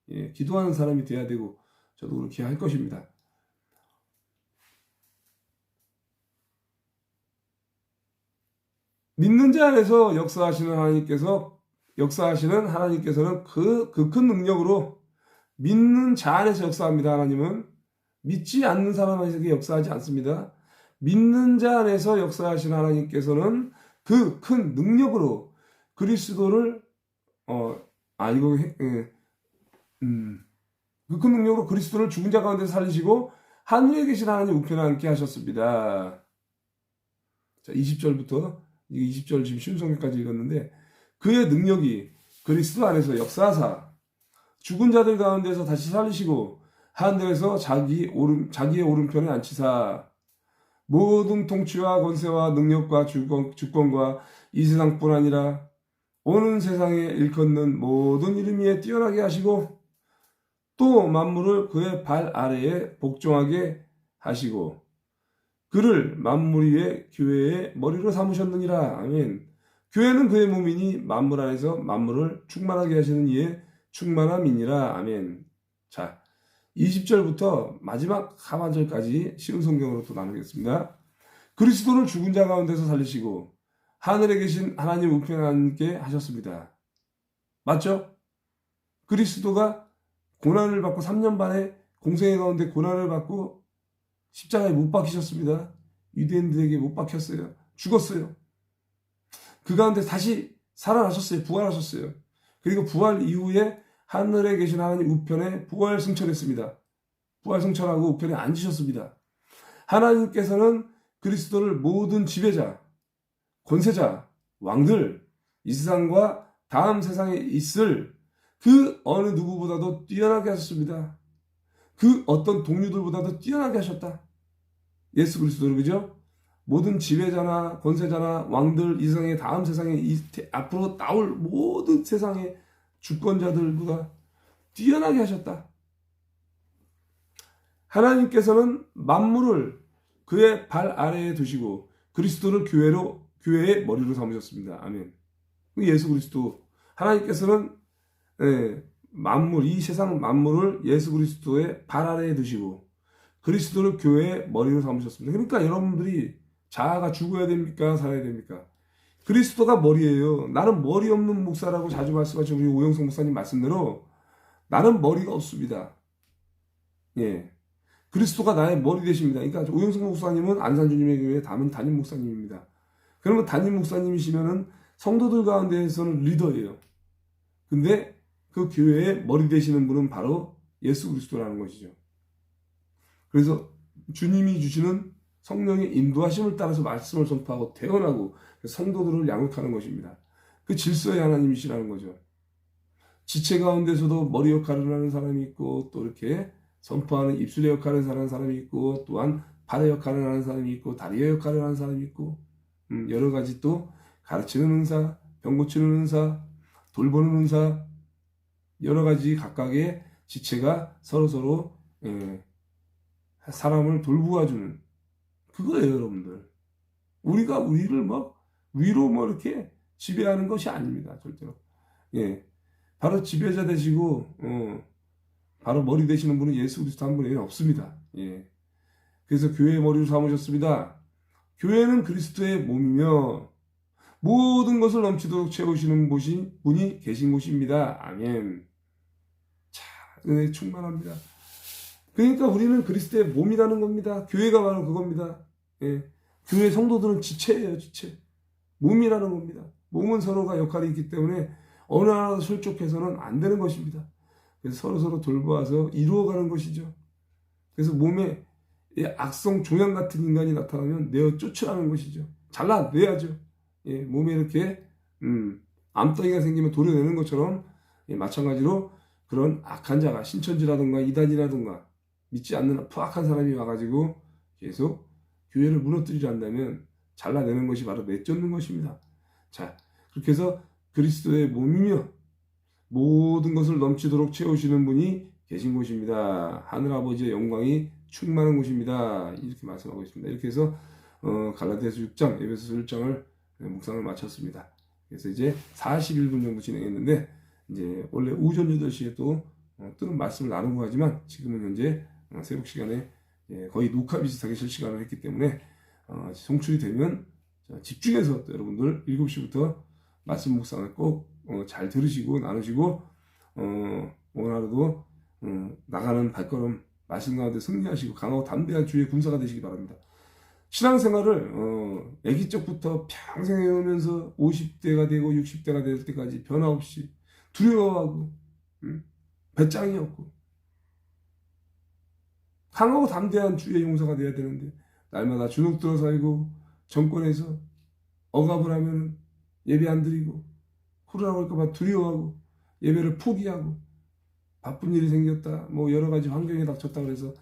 예, 기도하는 사람이 돼야 되고 저도 그렇게 할 것입니다. 믿는 자 안에서 역사하시는 하나님께서는 그 큰 능력으로 믿는 자 안에서 역사합니다. 하나님은 믿지 않는 사람 안에서 역사하지 않습니다. 믿는 자 안에서 역사하시는 하나님께서는 그 큰 능력으로 그리스도를 그 큰 능력으로 그리스도를 죽은 자 가운데 살리시고 하늘에 계신 하나님 우편에 앉게 하셨습니다. 자, 20절부터 20절 지금 신성경까지 읽었는데 그의 능력이 그리스도 안에서 역사하사 죽은 자들 가운데서 다시 살리시고 하늘에서 자기의 오른편에 앉히사 모든 통치와 권세와 능력과 주권과 이 세상뿐 아니라 오는 세상에 일컫는 모든 이름 위에 뛰어나게 하시고 또 만물을 그의 발 아래에 복종하게 하시고 그를 만물 위에 교회의 머리로 삼으셨느니라. 아멘. 교회는 그의 몸이니 만물 안에서 만물을 충만하게 하시는 이의 충만함이니라. 아멘. 자, 20절부터 마지막 하반절까지 쉬운 성경으로 또 나누겠습니다. 그리스도를 죽은 자 가운데서 살리시고 하늘에 계신 하나님 우편에 앉게 하셨습니다. 맞죠? 그리스도가 고난을 받고 3년 반의 공생의 가운데 고난을 받고 십자가에 못 박히셨습니다. 유대인들에게 못 박혔어요. 죽었어요. 그 가운데 다시 살아나셨어요. 부활하셨어요. 그리고 부활 이후에 하늘에 계신 하나님 우편에 부활 승천했습니다. 부활 승천하고 우편에 앉으셨습니다. 하나님께서는 그리스도를 모든 지배자, 권세자, 왕들, 이 세상과 다음 세상에 있을 그 어느 누구보다도 뛰어나게 하셨습니다. 그 어떤 동료들보다도 뛰어나게 하셨다. 예수 그리스도를, 그죠? 모든 지배자나 권세자나 왕들, 이 세상에 다음 세상에 앞으로 나올 모든 세상의 주권자들보다 뛰어나게 하셨다. 하나님께서는 만물을 그의 발 아래에 두시고 그리스도를 교회의 머리로 삼으셨습니다. 아멘. 예수 그리스도, 하나님께서는 만물, 이 세상 만물을 예수 그리스도의 발 아래에 두시고 그리스도를 교회의 머리로 삼으셨습니다. 그러니까 여러분들이 자아가 죽어야 됩니까? 살아야 됩니까? 그리스도가 머리예요. 나는 머리 없는 목사라고 자주 말씀하시는 우리 오영성 목사님 말씀대로 나는 머리가 없습니다. 예. 그리스도가 나의 머리 되십니다. 그러니까 오영성 목사님은 안산주님의 교회 담임 목사님입니다. 그러면 담임 목사님이시면은 성도들 가운데에서는 리더예요. 근데 그 교회의 머리 되시는 분은 바로 예수 그리스도라는 것이죠. 그래서 주님이 주시는 성령의 인도하심을 따라서 말씀을 선포하고 태어나고 성도들을 양육하는 것입니다. 그 질서의 하나님이시라는 거죠. 지체 가운데서도 머리 역할을 하는 사람이 있고, 또 이렇게 선포하는 입술의 역할을 하는 사람이 있고, 또한 발의 역할을 하는 사람이 있고, 다리의 역할을 하는 사람이 있고, 여러 가지 또 가르치는 은사, 병 고치는 은사, 돌보는 은사, 여러 가지 각각의 지체가 서로서로 사람을 돌보아주는 그거예요, 여러분들. 우리가 우리를 막 위로 뭐 이렇게 지배하는 것이 아닙니다, 절대로. 예, 바로 지배자 되시고 바로 머리 되시는 분은 예수 그리스도 한 분이 없습니다. 예, 그래서 교회의 머리로 삼으셨습니다. 교회는 그리스도의 몸이며 모든 것을 넘치도록 채우시는 분이 계신 곳입니다. 아멘. 자, 은혜 충만합니다. 그러니까 우리는 그리스도의 몸이라는 겁니다. 교회가 바로 그겁니다. 예. 교회 성도들은 지체예요, 지체. 몸이라는 겁니다. 몸은 서로가 역할이 있기 때문에 어느 하나 실족해서는 안 되는 것입니다. 그래서 서로서로 돌보아서 이루어가는 것이죠. 그래서 몸에 악성 종양 같은 인간이 나타나면 내어 쫓으라는 것이죠. 잘라내야죠. 예, 몸에 이렇게 암덩이가 생기면 도려내는 것처럼 마찬가지로 그런 악한 자가 신천지라든가 이단이라든가 믿지 않는 푸악한 사람이 와가지고 계속 교회를 무너뜨리려 한다면 잘라내는 것이 바로 내쫓는 것입니다. 자, 그렇게 해서 그리스도의 몸이며 모든 것을 넘치도록 채우시는 분이 계신 곳입니다. 하늘아버지의 영광이 충만한 곳입니다. 이렇게 말씀하고 있습니다. 이렇게 해서 갈라디아서 6장, 에베소서 1장을 묵상을 마쳤습니다. 그래서 이제 41분 정도 진행했는데 이제 원래 오전 8시에 또 뜨는 말씀을 나누고 하지만 지금은 현재 새벽 시간에 거의 녹화 비슷하게 실시간을 했기 때문에 송출이 되면 집중해서 또 여러분들 7시부터 말씀 묵상을 꼭 잘 들으시고 나누시고 오늘 하루도 나가는 발걸음 말씀 가운데 승리하시고 강하고 담대한 주의 군사가 되시기 바랍니다. 신앙생활을 아기 적부터 평생 해오면서 50대가 되고 60대가 될 때까지 변화 없이 두려워하고 배짱이 없고 강하고 담대한 주의 용사가 되어야 되는데 날마다 주눅 들어 살고 정권에서 억압을 하면 예배 안 드리고 후련하고 할까봐 두려워하고 예배를 포기하고 바쁜 일이 생겼다 뭐 여러 가지 환경에 닥쳤다 그래서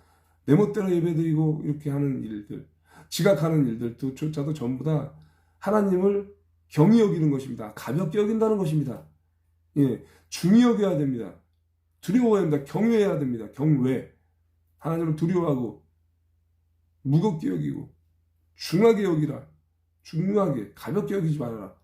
내 멋대로 예배 드리고 이렇게 하는 일들 지각하는 일들조차도 전부 다 하나님을 경히 여기는 것입니다. 가볍게 여긴다는 것입니다. 예, 중히 여겨야 됩니다. 두려워해야 됩니다. 경외해야 됩니다. 경외. 하나님을 두려워하고 무겁게 여기고 중하게 여기라. 중요하게 가볍게 여기지 말아라.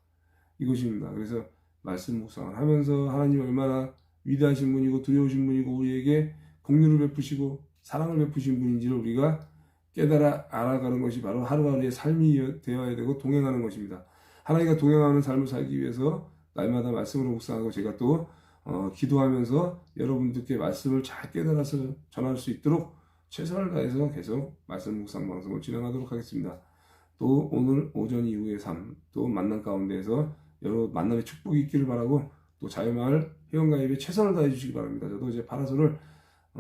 이것입니다. 그래서 말씀 묵상을 하면서 하나님이 얼마나 위대하신 분이고 두려우신 분이고 우리에게 긍휼을 베푸시고 사랑을 베푸신 분인지를 우리가 깨달아 알아가는 것이 바로 하루하루의 삶이 되어야 되고 동행하는 것입니다. 하나님과 동행하는 삶을 살기 위해서 날마다 말씀으로 묵상하고 제가 또 기도하면서 여러분들께 말씀을 잘 깨달아서 전할 수 있도록 최선을 다해서 계속 말씀 묵상 방송을 진행하도록 하겠습니다. 또 오늘 오전 이후의 삶, 또 만남 가운데에서 여러 만남의 축복이 있기를 바라고 또 자유마을 회원가입에 최선을 다해 주시기 바랍니다. 저도 이제 파라솔을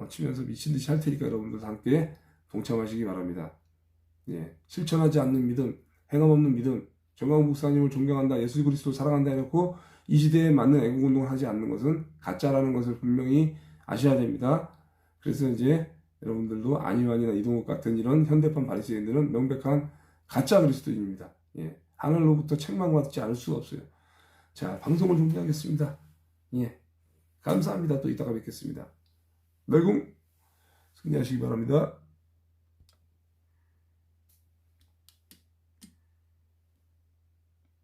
치면서 미친 듯이 할 테니까 여러분들도 함께 동참하시기 바랍니다. 예, 실천하지 않는 믿음, 행함 없는 믿음, 정강 목사님을 존경한다, 예수 그리스도 사랑한다 해놓고 이 시대에 맞는 애국운동을 하지 않는 것은 가짜라는 것을 분명히 아셔야 됩니다. 그래서 이제 여러분들도 안희환이나 이동욱 같은 이런 현대판 바리새인들은 명백한 가짜 그리스도인입니다. 예, 하늘로부터 책망받지 않을 수가 없어요. 자, 방송을 종료하겠습니다. 예, 감사합니다. 또 이따가 뵙겠습니다. 멸공 승리하시기 바랍니다.